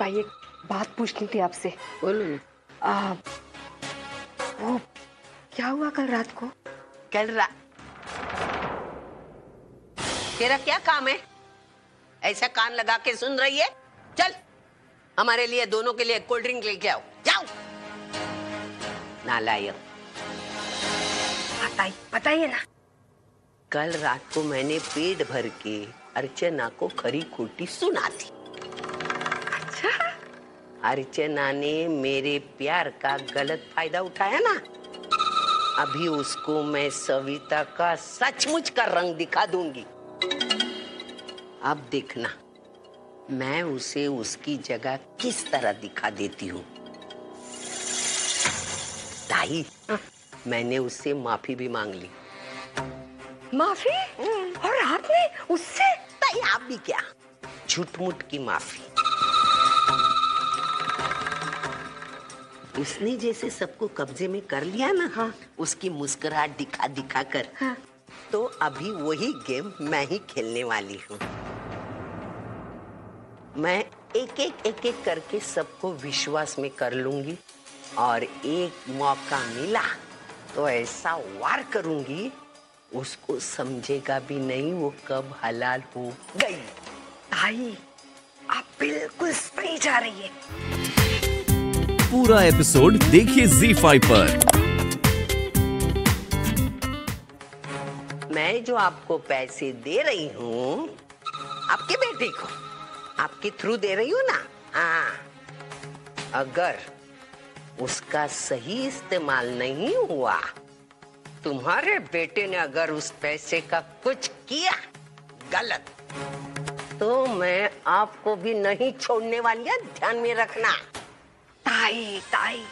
भाई एक बात पूछनी थी आपसे। बोलो ना। वो क्या हुआ कल रात को? कल रात तेरा क्या काम है? ऐसा कान लगा के सुन रही है? चल हमारे लिए दोनों के लिए कोल्ड ड्रिंक लेके आओ, जाओ। नालायक। बताइए ना। कल रात को मैंने पेट भर के अर्चना को खरी खोटी सुना थी। अच्छा? अर्चना ने मेरे प्यार का गलत फायदा उठाया ना। अभी उसको मैं सविता का सचमुच का रंग दिखा दूंगी। अब देखना मैं उसे उसकी जगह किस तरह दिखा देती हूँ। ताई, मैंने उससे माफी भी मांग ली। माफी? और आपने उससे? ताई आप भी क्या, झूठ-मूठ की माफी। उसने जैसे सबको कब्जे में कर लिया ना, हाँ, उसकी मुस्कुराहट दिखा दिखा कर, हाँ, तो अभी वही गेम मैं ही खेलने वाली हूँ। मैं एक एक करके सबको विश्वास में कर लूंगी और एक मौका मिला तो ऐसा वार करूंगी उसको समझेगा भी नहीं वो कब हलाल हो गई। ताई आप बिल्कुल सही जा रही है। पूरा एपिसोड देखिए ZEE5 पर। मैं जो आपको पैसे दे रही हूँ आपके बेटे को आपके थ्रू दे रही हूँ ना, हाँ, अगर उसका सही इस्तेमाल नहीं हुआ, तुम्हारे बेटे ने अगर उस पैसे का कुछ किया गलत, तो मैं आपको भी नहीं छोड़ने वाली है, ध्यान में रखना। ताई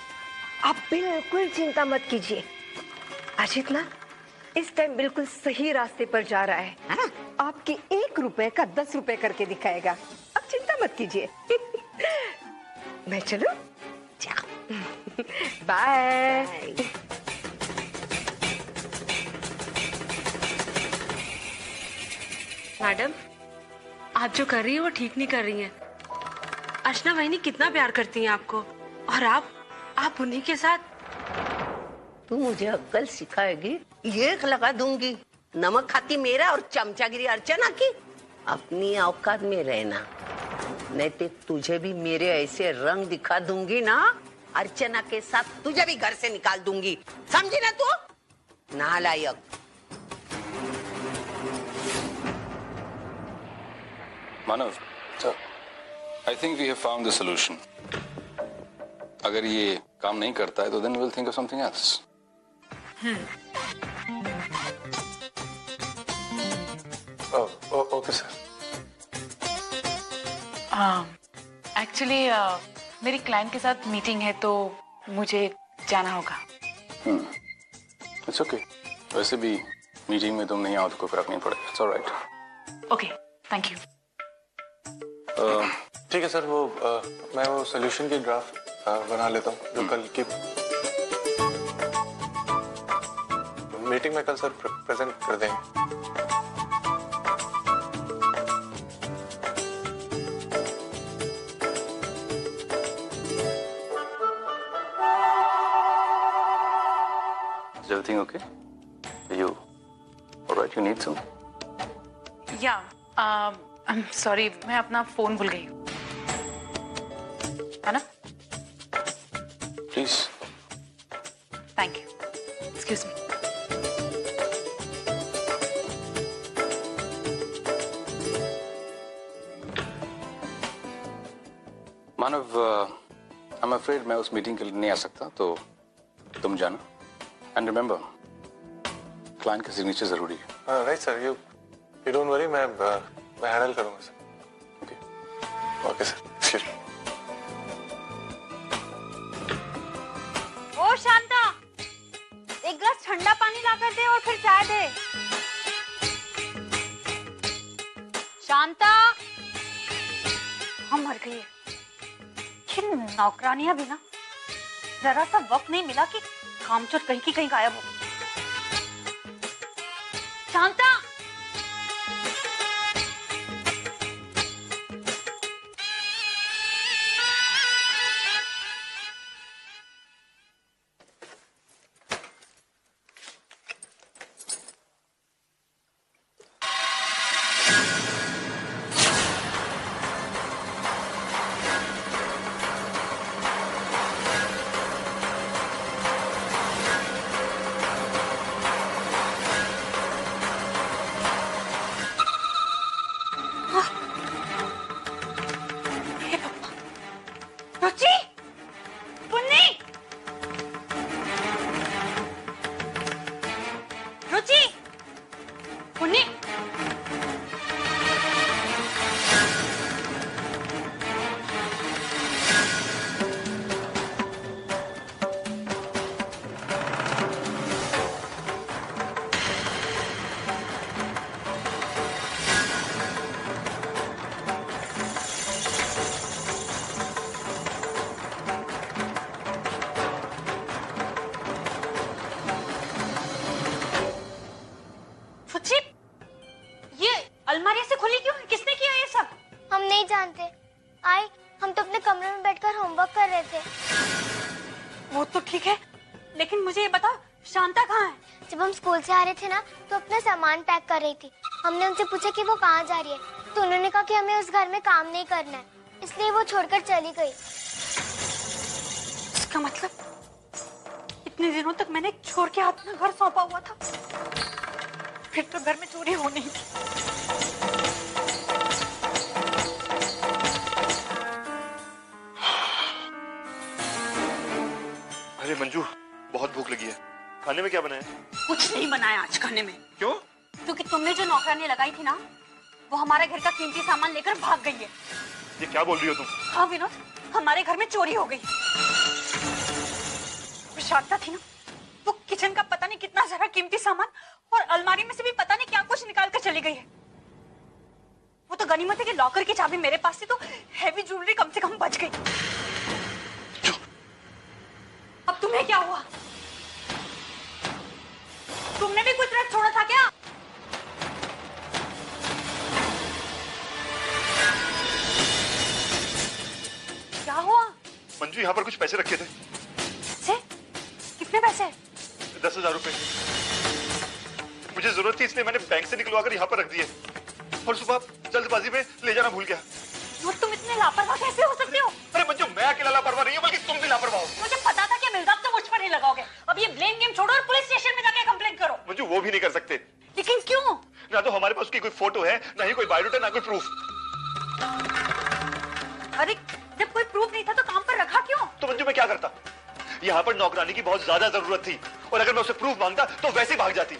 आप बिल्कुल चिंता मत कीजिए। अजित ना इस टाइम बिल्कुल सही रास्ते पर जा रहा है। हाँ? आपके 1 रुपए का 10 रुपए करके दिखाएगा। अब चिंता मत कीजिए। मैं चलूं? जाओ। बाय। मैडम, आप जो कर रही है वो ठीक नहीं कर रही हैं। अर्चना वहिनी कितना प्यार करती हैं आपको, और आप उन्हीं के साथ। तू मुझे अक्ल सिखाएगी? ये लगा दूंगी। नमक खाती मेरा और चमचागिरी अर्चना की। अपनी औकात में रहना, नहीं तो तुझे भी मेरे ऐसे रंग दिखा दूंगी ना, अर्चना के साथ तुझे भी घर से निकाल दूंगी, समझी ना तू? नालायक। मानव, I think we have found the solution. अगर ये काम नहीं करता है तो then we'll think of something else. Okay sir. Actually मेरी क्लाइंट के साथ मीटिंग है तो मुझे जाना होगा। It's okay. वैसे भी मीटिंग में तुम नहीं आओ तो कोई फर्क नहीं पड़ेगा। It's all right. Okay, thank you. ठीक है सर, वो मैं वो सोल्यूशन की ड्राफ्ट बना लेता हूँ जो कल की मीटिंग में कल सर प्रेजेंट कर देंगे। Is everything okay? Are you all right? You need some? या आई एम सॉरी, मैं अपना फोन भूल गई हूँ, है ना? Please. Thank you. Excuse me. Manav, I'm afraid मैं उस मीटिंग के लिए नहीं आ सकता, तो तुम जाना। And remember, क्लाइंट का सिग्नेचर जरूरी है। Right sir, you don't worry, मैं हैंडल करूंगा sir. Okay okay sir. Excuse me. ओ शांता, एक गिलास ठंडा पानी ला कर दे और फिर चाय दे। शांता, हम मर गई है। ये नौकरानियां भी ना, जरा सा वक्त नहीं मिला कि कामचोर कहीं की कहीं गायब हो गई। शांता, आई, हम तो अपने कमरे में बैठकर होमवर्क कर रहे थे। वो तो ठीक है, लेकिन मुझे ये बता, शांता कहाँ है? जब हम स्कूल से आ रहे थे ना, तो अपना सामान पैक कर रही थी। हमने उनसे पूछा कि वो कहाँ जा रही है, तो उन्होंने कहा कि हमें उस घर में काम नहीं करना है, इसलिए वो छोड़कर चली गई। इसका मतलब इतने दिनों तक मैंने छोड़ के अपना घर सौंपा हुआ था, फिर तो घर में चोरी हो नहीं थी। अरे मंजू, बहुत भूख लगी है, खाने में क्या बनाया? कुछ नहीं बनाया आज खाने में। क्यों? क्योंकि तुमने जो नौकरानी लगाई थी ना, वो हमारे घर का कीमती सामान लेकर भाग गई है। ये क्या बोल रही हो तुम? हाँ विनोद, हमारे घर में चोरी हो गई। शांता थी ना, वो किचन का पता नहीं कितना सारा कीमती सामान और अलमारी में से भी पता नहीं क्या कुछ निकाल कर चली गई है। वो तो गनीमत है कि लॉकर की चाबी मेरे पास थी, तो हैवी ज्वेलरी कम से कम बच गई। अब तुम्हें क्या हुआ? तुमने भी कुछ रख छोड़ा था क्या? क्या हुआ? मंजू, यहाँ पर कुछ पैसे रखे थे। से? कितने पैसे? 10,000 रुपए। मुझे जरूरत थी, इसलिए मैंने बैंक से निकलवा कर यहाँ पर रख दिए, और सुबह जल्दबाजी में ले जाना भूल गया। और तुम इतने लापरवाह कैसे हो सकते हो? अरे मंजू, मैं अकेला लापरवाह नहीं हूँ, बल्कि तुम भी लापरवाह हो। मुझे पता था कि इल्जाम तो मुझ पर ही लगाओगे। अब ये ब्लेम गेम छोड़ो और पुलिस स्टेशन में जाके कंप्लेंट करो। मंजू, वो भी नहीं कर सकते। लेकिन क्यों? ना तो हमारे पास उसकी कोई फोटो है, ना ही कोई बायोडाटा, ना कोई प्रूफ। अरे जब कोई प्रूफ नहीं था तो काम पर रखा क्यों? तो मंजू, मैं क्या करता? यहाँ पर नौकरानी की बहुत ज्यादा जरूरत थी, और अगर मैं उसे प्रूफ मांगता तो वैसे ही भाग जाती।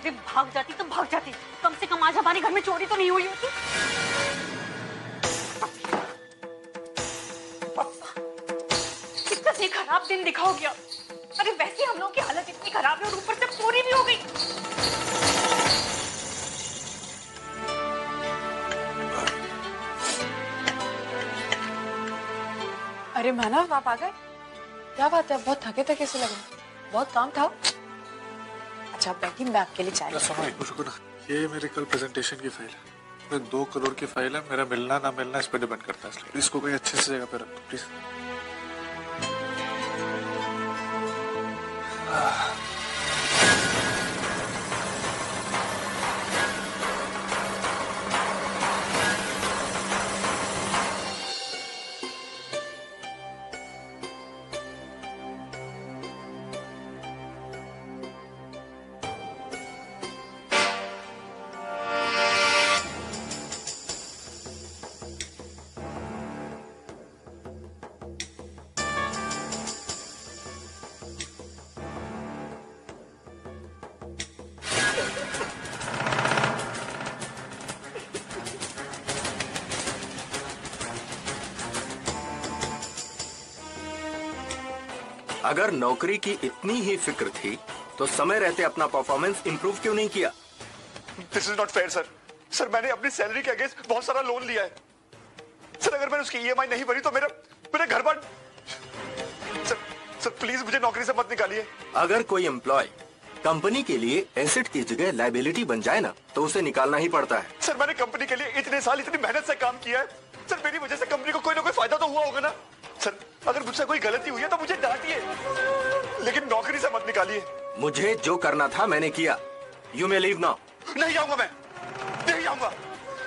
भाग जाती तो भाग जाती, कम से कम आज हमारे घर में चोरी तो नहीं हुई होती। कितना खराब दिन दिखाओगे आप। अरे वैसे हम लोगों की हालत इतनी खराब है और ऊपर से चोरी भी हो गई। अरे मानव, आप आ गए? क्या बात है, बहुत थके थके से लगे, बहुत काम था। अच्छा आप बैठिए, मैं आपके लिए चाय। सुनो, रुको ना, ये मेरे कल प्रेजेंटेशन की फाइल है। मैं 2 करोड़ की फाइल है, मेरा मिलना ना मिलना इस पर डिपेंड करता है, इसलिए इसको कोई अच्छे से जगह पे रख दो प्लीज। अगर नौकरी की इतनी ही फिक्र थी तो समय रहते अपना परफॉर्मेंस इंप्रूव क्यों नहीं किया? This is not fair sir. Sir, मैंने अपनी सैलरी के अगेंस्ट बहुत सारा लोन लिया है। सर, अगर मैंने उसकी ईएमआई नहीं भरी तो मेरा घर बार। सर प्लीज मुझे नौकरी से मत निकालिए। अगर कोई एम्प्लॉय कंपनी के लिए एसेट की जगह लायबिलिटी बन जाए ना, तो उसे निकालना ही पड़ता है। सर, मैंने कंपनी के लिए इतने साल इतनी मेहनत से काम किया है। सर, मेरी वजह से कंपनी को कोई ना कोई फायदा तो हुआ होगा ना। सर, अगर मुझसे कोई गलती हुई है तो मुझे डांटिए, लेकिन नौकरी से मत निकालिए। मुझे जो करना था मैंने किया। You may leave now. नहीं आऊंगा, मैं नहीं आऊंगा।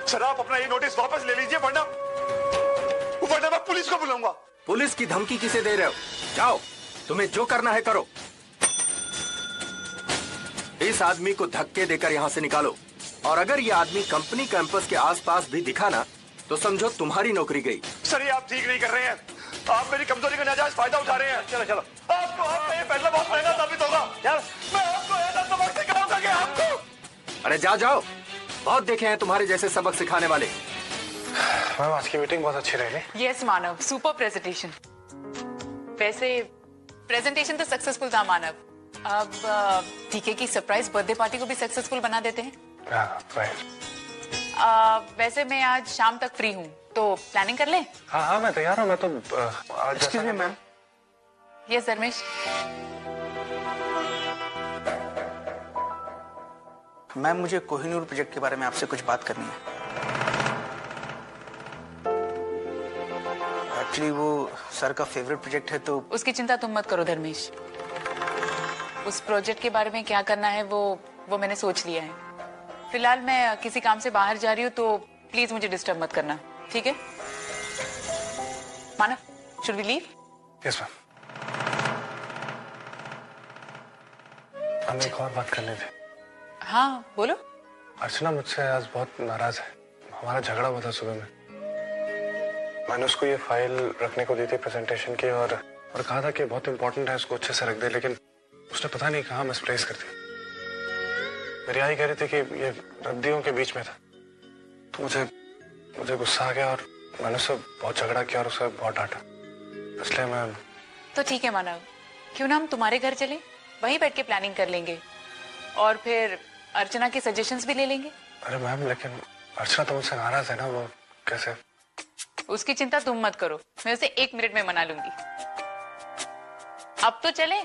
सर, आप अपना ये नोटिस वापस ले लीजिए, वरना मैं पुलिस को बुलाऊंगा। पुलिस की धमकी किसे दे रहे हो? जाओ, तुम्हें जो करना है करो। इस आदमी को धक्के देकर यहाँ से निकालो, और अगर ये आदमी कंपनी कैंपस के आसपास भी दिखा ना, तो समझो तुम्हारी नौकरी गई। सर, ये आप ठीक नहीं कर रहे हैं। आप मेरी कमजोरी का नाजायज फायदा उठा रहे हैं। चलो चलो, आपका ये फैसला बहुत महंगा साबित होगा। मैं आपको ऐसा सबक सिखाऊंगा कि आपको। अरे जाओ, बहुत देखे हैं तुम्हारे जैसे सबक सिखाने वाले। मैम, आज की मीटिंग बहुत अच्छी रही। यस मानव, सुपर प्रेजेंटेशन। वैसे प्रेजेंटेशन तो सक्सेसफुल था मानव। अब टीके की सरप्राइज बर्थडे पार्टी को भी सक्सेसफुल बना देते हैं। वैसे मैं आज शाम तक फ्री हूँ, तो प्लानिंग कर ले। हाँ, मैं तैयार हूँ। मैं तो excuse me ma'am. Yes Dharmesh. Ma'am, मुझे कोहिनूर प्रोजेक्ट के बारे में आपसे कुछ बात करनी है। एक्चुअली वो सर का फेवरेट प्रोजेक्ट है तो। उसकी चिंता तुम मत करो धर्मेश। उस प्रोजेक्ट के बारे में क्या करना है वो मैंने सोच लिया है। फिलहाल मैं किसी काम से बाहर जा रही हूँ, तो प्लीज मुझे डिस्टर्ब मत करना, ठीक है? Manav, should we leave? Yes ma'am. हमें एक और बात करनी थी। हाँ बोलो। अर्चना मुझसे आज बहुत नाराज है। हमारा झगड़ा हुआ था सुबह में। मैंने उसको ये फाइल रखने को दी थी प्रेजेंटेशन की, और कहा था कि बहुत इंपॉर्टेंट है, उसको अच्छे से रख दे, लेकिन उसने पता नहीं कहाँ मिसप्लेस कर दिया। मेरी आई कह रही थी कि ये रद्दियों के बीच में था, तो मुझे गुस्सा आ गया और मैंने उससे बहुत झगड़ा किया और उसे बहुत डांटा। इसलिए मैं। तो ठीक है मानव, क्यों ना हम तुम्हारे घर चले, वहीं बैठ के प्लानिंग कर लेंगे और फिर अर्चना के सजेशंस भी ले लेंगे। अरे मैम, लेकिन अर्चना तो मुझसे नाराज है ना, वो कैसे? उसकी चिंता तुम मत करो, मैं उसे 1 मिनट में मना लूंगी। अब तो चले।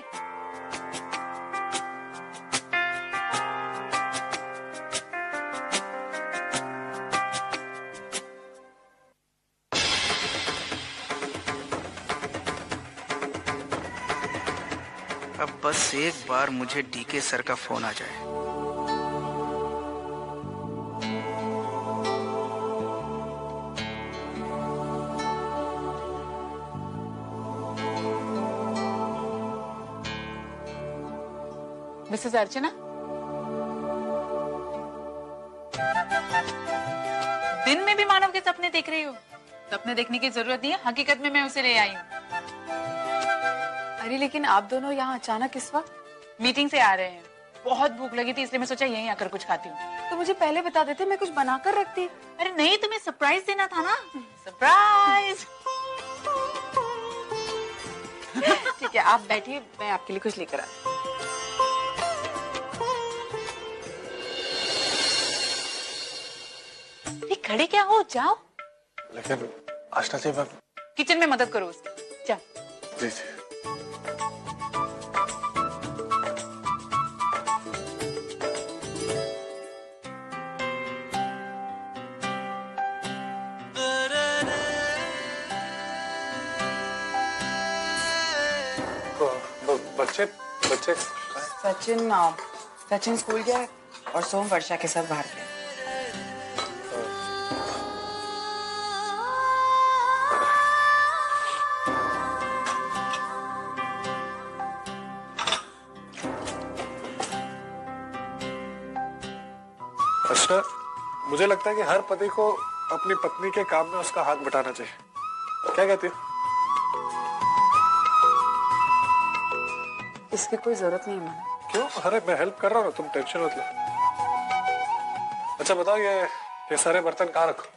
अब बस एक बार मुझे डीके सर का फोन आ जाए। मिसेस अर्चना, दिन में भी मानव के सपने देख रही हो? सपने देखने की जरूरत नहीं है, हकीकत में मैं उसे ले आई हूँ। अरे लेकिन आप दोनों यहाँ अचानक इस वक्त? मीटिंग से आ रहे हैं, बहुत भूख लगी थी इसलिए मैं सोचा यहीं आकर कुछ खाती हूँ। तो मुझे पहले बता देते, मैं कुछ बनाकर रखती। अरे नहीं, तुम्हें सरप्राइज देना था ना। सरप्राइज। ठीक है, आप बैठिए, मैं आपके लिए कुछ लेकर आती हूँ। खड़े क्या हो, जाओ। लेकिन आशना जी, मैं किचन में मदद करो उसकी, जा। प्लीज। बच्चे सचिन स्कूल गया है और सोम वर्षा के साथ बाहर गया। अच्छा, मुझे लगता है कि हर पति को अपनी पत्नी के काम में उसका हाथ बटाना चाहिए। क्या कहती हो? इसकी कोई जरूरत नहीं है मानव। क्यों? अरे मैं हेल्प कर रहा हूँ ना, तुम टेंशन मत लो। अच्छा बताओ, ये सारे बर्तन कहाँ रखो?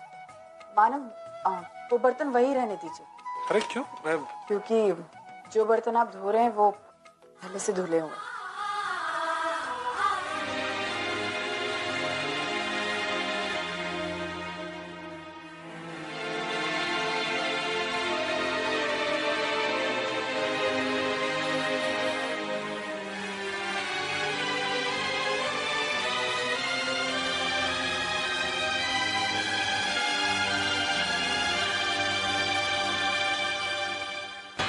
मानव, वो बर्तन वही रहने दीजिए। अरे क्यों? क्योंकि जो बर्तन आप धो रहे हैं वो पहले से धुले हुए।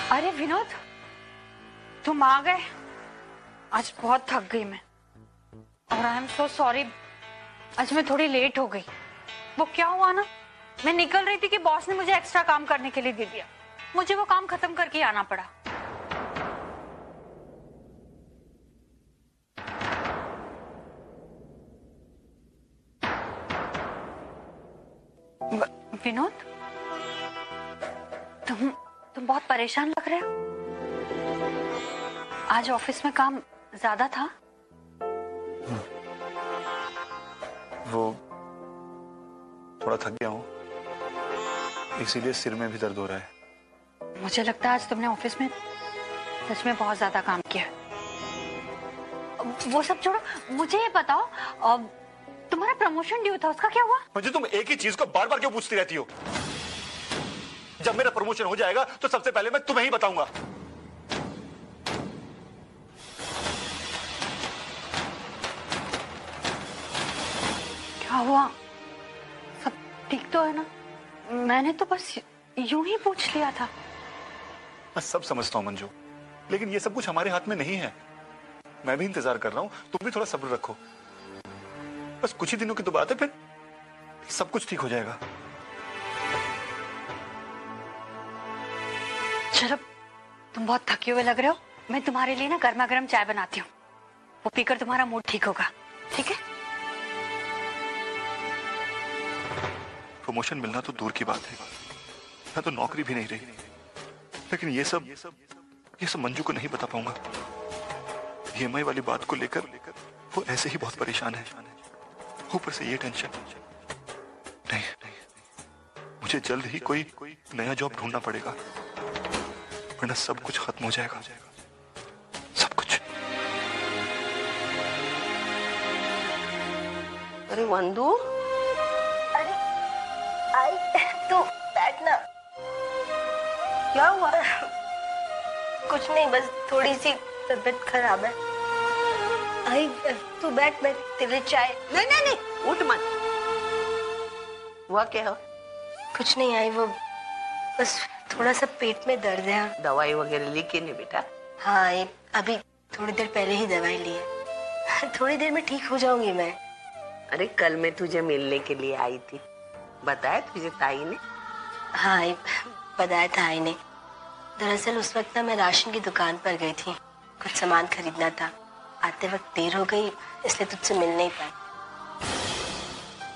अरे विनोद, तुम आ गए। आज बहुत थक गई मैं, और आई एम सो सॉरी, आज मैं थोड़ी लेट हो गई। वो क्या हुआ ना, मैं निकल रही थी कि बॉस ने मुझे एक्स्ट्रा काम करने के लिए दे दिया। मुझे वो काम खत्म करके आना पड़ा। विनोद, तुम बहुत परेशान लग रहे हो। आज ऑफिस में काम ज्यादा था? वो थोड़ा थक गया हूँ, इसीलिए सिर में भी दर्द हो रहा है। मुझे लगता है आज तुमने ऑफिस में सच में बहुत ज्यादा काम किया। वो सब छोड़ो, मुझे ये बताओ, तुम्हारा प्रमोशन ड्यू था, उसका क्या हुआ? मुझे तुम एक ही चीज को बार बार क्यों पूछती रहती हो? जब मेरा प्रमोशन हो जाएगा तो सबसे पहले मैं तुम्हें ही बताऊंगा। क्या हुआ? सब ठीक तो है ना? मैंने तो बस यूं ही पूछ लिया था। मैं सब समझता हूँ मंजू, लेकिन ये सब कुछ हमारे हाथ में नहीं है। मैं भी इंतजार कर रहा हूँ, तुम भी थोड़ा सब्र रखो। बस कुछ ही दिनों की तो बात है, फिर सब कुछ ठीक हो जाएगा। चलो, तुम बहुत थके हुए लग रहे हो, मैं तुम्हारे लिए ना गर्मा गर्म चाय बनाती हूँ, वो पीकर तुम्हारा मूड ठीक होगा, ठीक है? प्रमोशन मिलना तो दूर की बात है, मैं तो नौकरी भी नहीं रही, लेकिन ये सब मंजू को नहीं बता पाऊंगा। ईएमआई वाली बात को लेकर वो ऐसे ही बहुत परेशान है, ऊपर से ये टेंशन। नहीं, मुझे जल्द ही कोई नया जॉब ढूंढना पड़ेगा, वरना सब कुछ खत्म हो जाएगा, सब कुछ। अरे वंदू, अरे आई तू बैठना। क्या हुआ? कुछ नहीं, बस थोड़ी सी तबीयत खराब है। आई तू बैठ, मैं तेरे चाय। नहीं, उठ मत। हुआ क्या हो? कुछ नहीं आई, वो बस थोड़ा सा पेट में दर्द है। दवाई वगैरह ली कि नहीं बेटा? हाँ, ये अभी थोड़ी देर पहले ही दवाई ली है, थोड़ी देर में ठीक हो जाऊंगी मैं। अरे कल मैं तुझे मिलने के लिए आई थी, बताया तुझे ताई ने? हाँ, ये बताया था आई ने। दरअसल उस वक्त ना मैं राशन की दुकान पर गई थी, कुछ सामान खरीदना था। आते वक्त देर हो गई, इसलिए तुझसे मिल नहीं पाई।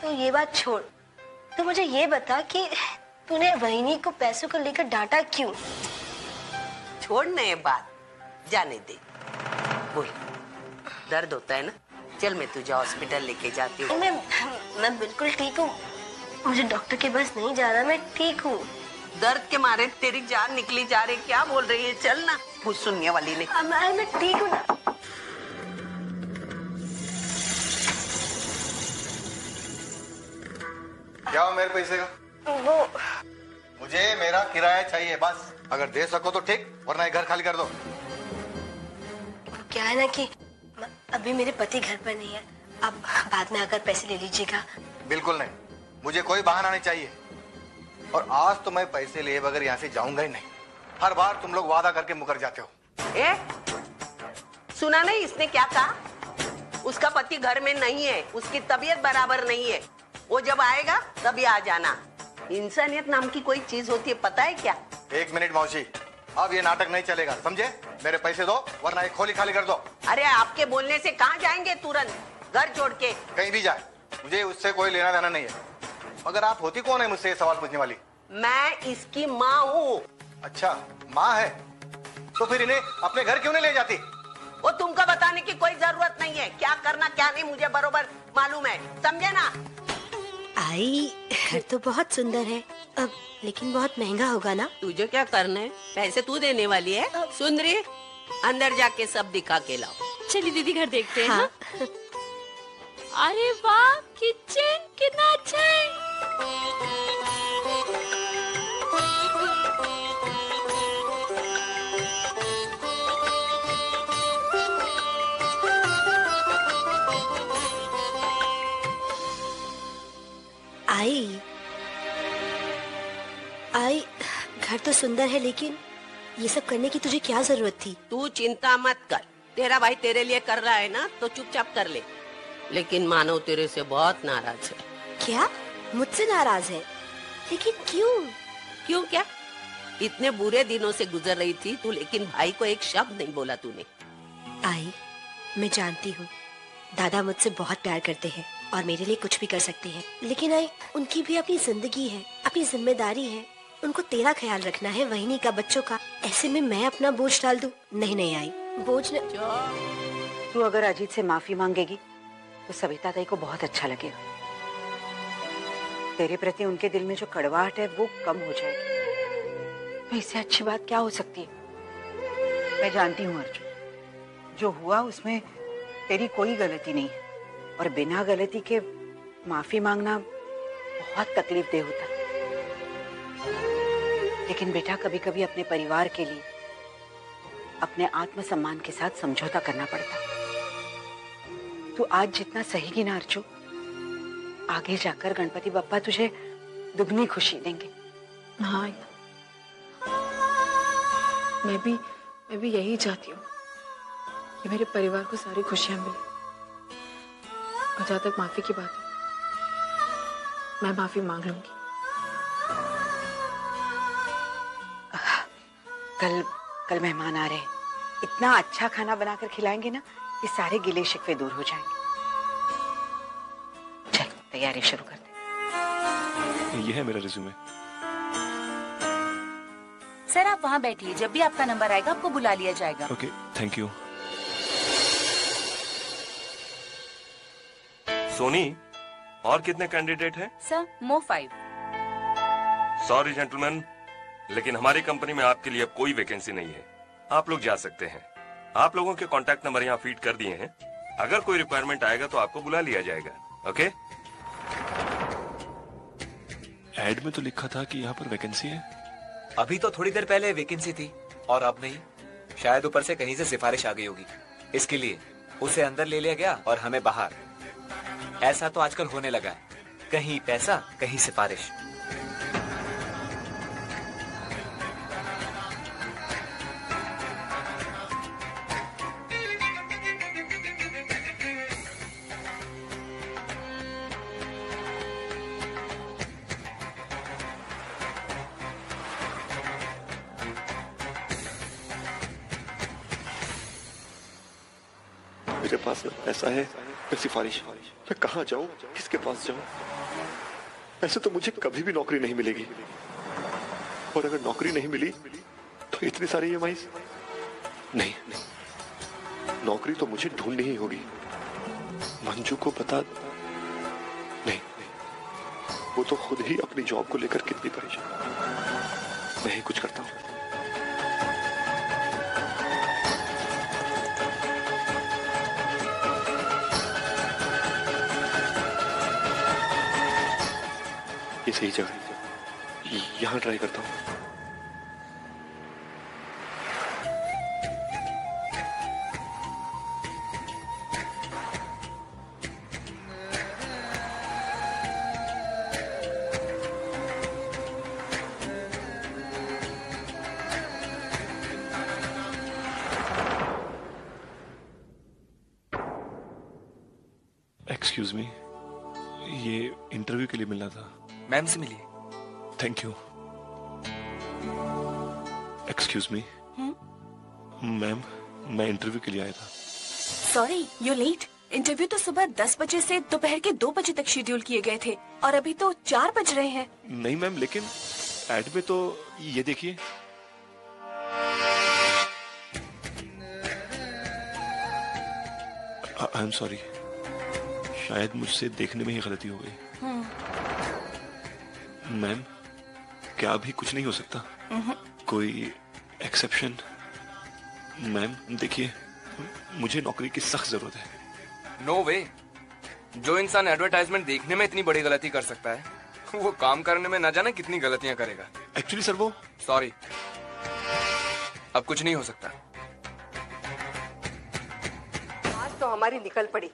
तो ये बात छोड़, तो मुझे ये बता कि तूने वहीनी को पैसों को लेकर डांटा क्यों? छोड़ना ये बात, जाने दे। बोल, दर्द होता है ना? चल मैं तुझे हॉस्पिटल लेके जाती हूँ। मैं बिल्कुल ठीक हूँ, मुझे डॉक्टर के पास नहीं जाना, मैं ठीक हूँ। दर्द के मारे तेरी जान निकली जा रही, क्या बोल रही है? चल ना, कुछ सुनने वाली ने। मैं ठीक हूँ ना। क्या हो मेरे पैसे का? वो मुझे मेरा किराया चाहिए बस, अगर दे सको तो ठीक, वरना ये घर खाली कर दो। क्या है ना कि अभी मेरे पति घर पर नहीं है, आप बाद में आकर पैसे ले लीजिएगा। बिल्कुल नहीं, मुझे कोई बहाना नहीं चाहिए, और आज तो मैं पैसे लिए बगैर यहाँ से जाऊंगा ही नहीं। हर बार तुम लोग वादा करके मुकर जाते हो। ए, सुना नहीं इसने क्या कहा? उसका पति घर में नहीं है, उसकी तबीयत बराबर नहीं है, वो जब आएगा तभी आ जाना। इंसानियत नाम की कोई चीज होती है, पता है क्या? एक मिनट मौसी, अब ये नाटक नहीं चलेगा, समझे? मेरे पैसे दो, वरना एक खोली खाली कर दो। अरे आपके बोलने से कहाँ जाएंगे तुरंत, घर छोड़ के? कहीं भी जाए, मुझे उससे कोई लेना देना नहीं है। मगर आप होती कौन है मुझसे ये सवाल पूछने वाली? मैं इसकी माँ हूँ। अच्छा, माँ है तो फिर इन्हें अपने घर क्यों नहीं ले जाती? वो तुमको बताने की कोई जरूरत नहीं है, क्या करना क्या नहीं मुझे बरोबर मालूम है, समझे ना? आई, घर तो बहुत सुंदर है, अब लेकिन बहुत महंगा होगा ना? तुझे क्या करना है? पैसे तू देने वाली है? सुन रही, अंदर जाके सब दिखा के लाओ। चलिए दीदी, घर देखते हैं। हाँ। अरे वाह, किचन कितना अच्छा है। आई, घर तो सुंदर है, लेकिन ये सब करने की तुझे क्या जरूरत थी? तू चिंता मत कर, तेरा भाई तेरे लिए कर रहा है ना, तो चुपचाप कर ले। लेकिन मानव तेरे से बहुत नाराज है। क्या? मुझसे नाराज है? लेकिन क्यों? क्यों क्या? इतने बुरे दिनों से गुजर रही थी तू, लेकिन भाई को एक शब्द नहीं बोला तूने। आई, मैं जानती हूँ दादा मुझसे बहुत प्यार करते हैं और मेरे लिए कुछ भी कर सकते हैं, लेकिन आई, उनकी भी अपनी जिंदगी है, अपनी जिम्मेदारी है, उनको तेरा ख्याल रखना है, वहीनी का, बच्चों का। ऐसे में मैं अपना बोझ डाल दूं? नहीं नहीं आई, बोझ न... तू अगर अजीत से माफी मांगेगी तो सविता ताई को बहुत अच्छा लगेगा। तेरे प्रति उनके दिल में जो कड़वाहट है वो कम हो जाएगी। तो इससे अच्छी बात क्या हो सकती है? मैं जानती हूँ अर्जुन, जो हुआ उसमें तेरी कोई गलती नहीं है, और बिना गलती के माफी मांगना बहुत तकलीफ देह होता है। लेकिन बेटा, कभी कभी अपने परिवार के लिए अपने आत्मसम्मान के साथ समझौता करना पड़ता है। तू आज जितना सहेगी ना अर्जुन, आगे जाकर गणपति बप्पा तुझे दुगनी खुशी देंगे। हाँ, मैं भी यही चाहती हूँ कि मेरे परिवार को सारी खुशियां मिले। और जहाँ तक माफी की बात है, मैं माफी मांग लूंगी। कल मेहमान आ रहे हैं, इतना अच्छा खाना बनाकर खिलाएंगे ना कि सारे गिले शिकवे दूर हो जाएंगे। चल तैयारी शुरू करते हैं। ये है मेरा रिज्यूमे। सर आप वहाँ बैठिए, जब भी आपका नंबर आएगा आपको बुला लिया जाएगा। Okay, thank you. सोनी, और कितने कैंडिडेट हैं? सर मो 5। सॉरी जेंटलमैन, लेकिन हमारी कंपनी में आपके लिए अब कोई वैकेंसी नहीं है। आप लोग जा सकते हैं। आप लोगों के कॉन्टैक्ट नंबर यहाँ फीड कर दिए हैं। अगर कोई रिक्वायरमेंट आएगा तो आपको बुला लिया जाएगा। ओके? एड में तो लिखा था कि यहाँ पर वैकेंसी है। अभी तो थोड़ी देर पहले वैकेंसी थी और अब नहीं। शायद ऊपर से कहीं से सिफारिश आ गई होगी, इसके लिए उसे अंदर ले लिया गया और हमें बाहर। ऐसा तो आजकल होने लगा है, कहीं पैसा कहीं सिफारिश। मेरे पास न पैसा है न सिफारिश। मैं कहाँ जाऊँ, किसके पास जाऊँ? ऐसे तो मुझे कभी भी नौकरी नहीं मिलेगी। और अगर नौकरी नहीं मिली तो इतनी सारी EMIs नहीं। नौकरी तो मुझे ढूंढनी ही होगी। मंजू को बता नहीं, वो तो खुद ही अपनी जॉब को लेकर कितनी परेशान। मैं ही कुछ करता हूँ। ये सही जगह है, यहाँ ट्राई करता हूँ। एक्सक्यूज मी, ये इंटरव्यू के लिए मिलना था। मैम से मिलिए। Thank you. Excuse me ma'am, मैं इंटरव्यू के लिए आया था। Sorry you let. इंटरव्यू तो सुबह 10 बजे से दोपहर के 2 बजे तक शेड्यूल किए गए थे और अभी तो 4 बज रहे हैं। नहीं मैम, लेकिन एड में तो ये देखिए। आई एम सॉरी, शायद मुझसे देखने में ही गलती हो गई। मैम, क्या अभी कुछ नहीं हो सकता? कोई एक्सेप्शन? मैम देखिए, मुझे नौकरी की सख्त जरूरत है। नो वे। जो इंसान एडवर्टाइजमेंट देखने में इतनी बड़ी गलती कर सकता है, वो काम करने में न जाने कितनी गलतियां करेगा। एक्चुअली सर वो सॉरी, अब कुछ नहीं हो सकता। आज तो हमारी निकल पड़ी।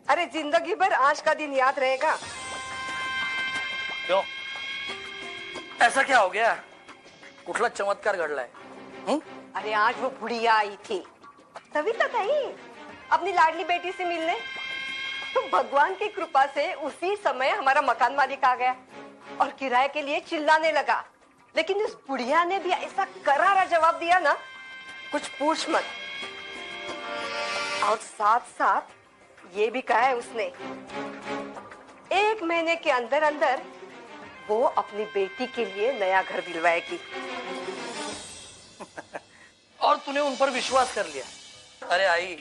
अरे जिंदगी भर आज का दिन याद रहेगा। क्यों, ऐसा क्या हो गया? कुठला चमत्कार घडलाय? अरे आज वो बुढ़िया आई थी, तभी तो नहीं अपनी लाडली बेटी से मिलने। तो भगवान की कृपा से उसी समय हमारा मकान मालिक आ गया और किराए के लिए चिल्लाने लगा। लेकिन उस बुढ़िया ने भी ऐसा करारा जवाब दिया ना, कुछ पूछ मत। और साथ साथ ये भी कहा है उसने, 1 महीने के अंदर अंदर वो अपनी बेटी के लिए नया घर दिलवाएगी। और तूने उन पर विश्वास कर लिया? अरे आई,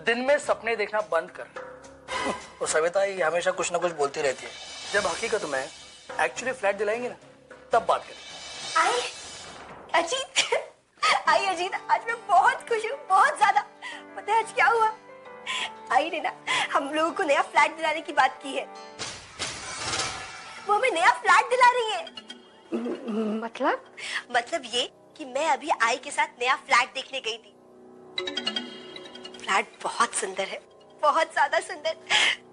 दिन में सपने देखना बंद कर। वो सविता ही हमेशा कुछ ना कुछ बोलती रहती है। जब हकीकत में एक्चुअली फ्लैट दिलाएंगे ना, तब बात करें। आई अजीत, आज मैं बहुत खुश हूँ, बहुत ज्यादा। पता है आज क्या हुआ? आई ने ना हम लोगों को नया फ्लैट दिलाने की बात की है। वो हमें नया फ्लैट दिला रही है। मतलब ये कि मैं अभी आई के साथ नया फ्लैट देखने गई थी। फ्लैट बहुत सुंदर है, बहुत ज्यादा सुंदर।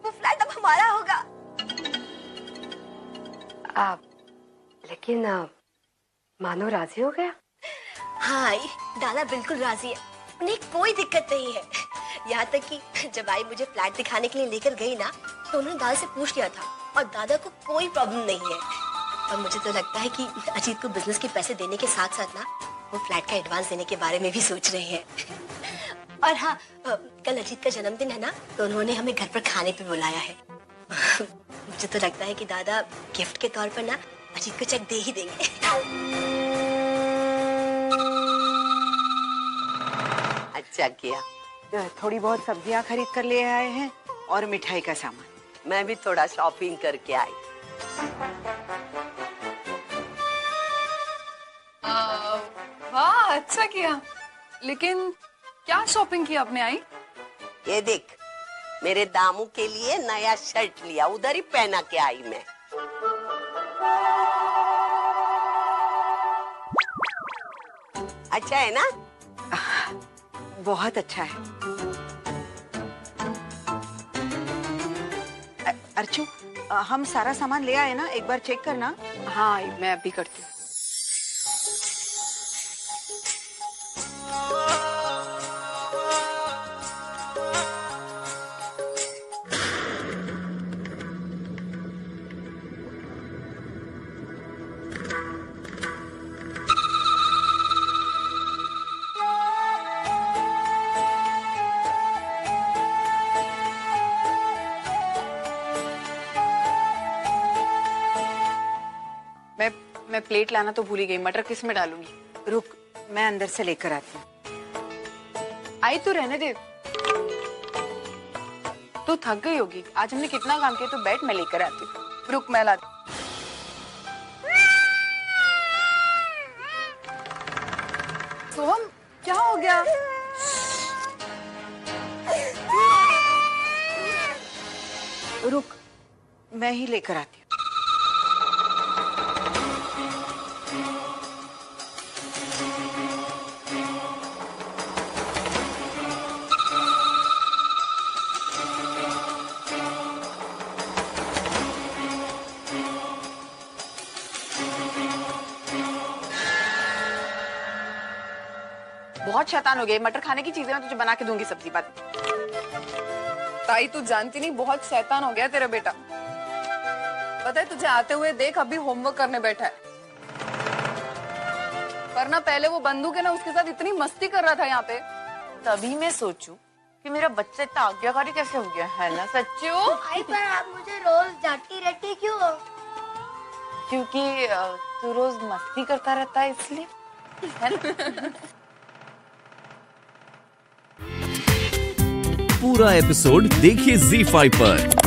वो फ्लैट अब हमारा होगा। लेकिन मानो राजी हो गया? हाँ आई, दादा बिल्कुल राजी है, उन्हें कोई दिक्कत नहीं है। यहाँ तक कि जब आई मुझे फ्लैट दिखाने के लिए लेकर गई ना, तो उन्होंने दादा से पूछ लिया था और दादा को कोई प्रॉब्लम नहीं है। और मुझे तो लगता है कि अजीत को बिजनेस के पैसे देने के साथ साथ ना वो फ्लैट का एडवांस देने के बारे में भी सोच रहे हैं। और हाँ, कल अजीत का जन्मदिन है ना, तो उन्होंने हमें घर पर खाने पे बुलाया है। मुझे तो लगता है कि दादा गिफ्ट के तौर पर ना अजीत को चेक दे ही देंगे। अच्छा किया। थोड़ी बहुत सब्जियां खरीद कर ले आए हैं और मिठाई का सामान। मैं भी थोड़ा शॉपिंग करके आई। वाह, अच्छा किया। लेकिन क्या शॉपिंग की आपने आई? ये देख, मेरे दामू के लिए नया शर्ट लिया, उधर ही पहना के आई मैं। अच्छा है ना? बहुत अच्छा है। अर्चू, हम सारा सामान ले आए ना, एक बार चेक करना। हाँ, मैं अभी करती हूँ। मैं प्लेट लाना तो भूल ही गई। मटर किस में डालूंगी? रुक, मैं अंदर से लेकर आती हूँ। आई तो रहने दे। तू थक गई होगी, आज हमने कितना काम किया। तो बैठ, मैं लेकर आती हूँ। रुक, मैं लाती। सोहम, क्या हो गया? रुक, मैं ही लेकर आती हूँ। बहुत शैतान हो गई। मटर खाने की चीजें मैं तुझे बना के दूंगी सब्जी बाद। ताई, तू जानती नहीं, बहुत शैतान हो गया तेरा बेटा। पता है तुझे, आते हुए देख अभी होमवर्क करने बैठा है। वरना पहले वो बंदूक है ना, उसके साथ इतनी मस्ती कर रहा था यहाँ पे। तभी मैं सोचूं कि मेरा बच्चा इतना आज्ञाकारी कैसे हो गया है ना सच्चू। आई, पर आप मुझे रोज डांटती रहती क्यों? क्योंकि तू रोज मस्ती करता रहता है इसलिए, है ना? पूरा एपिसोड देखिए ZEE5 पर।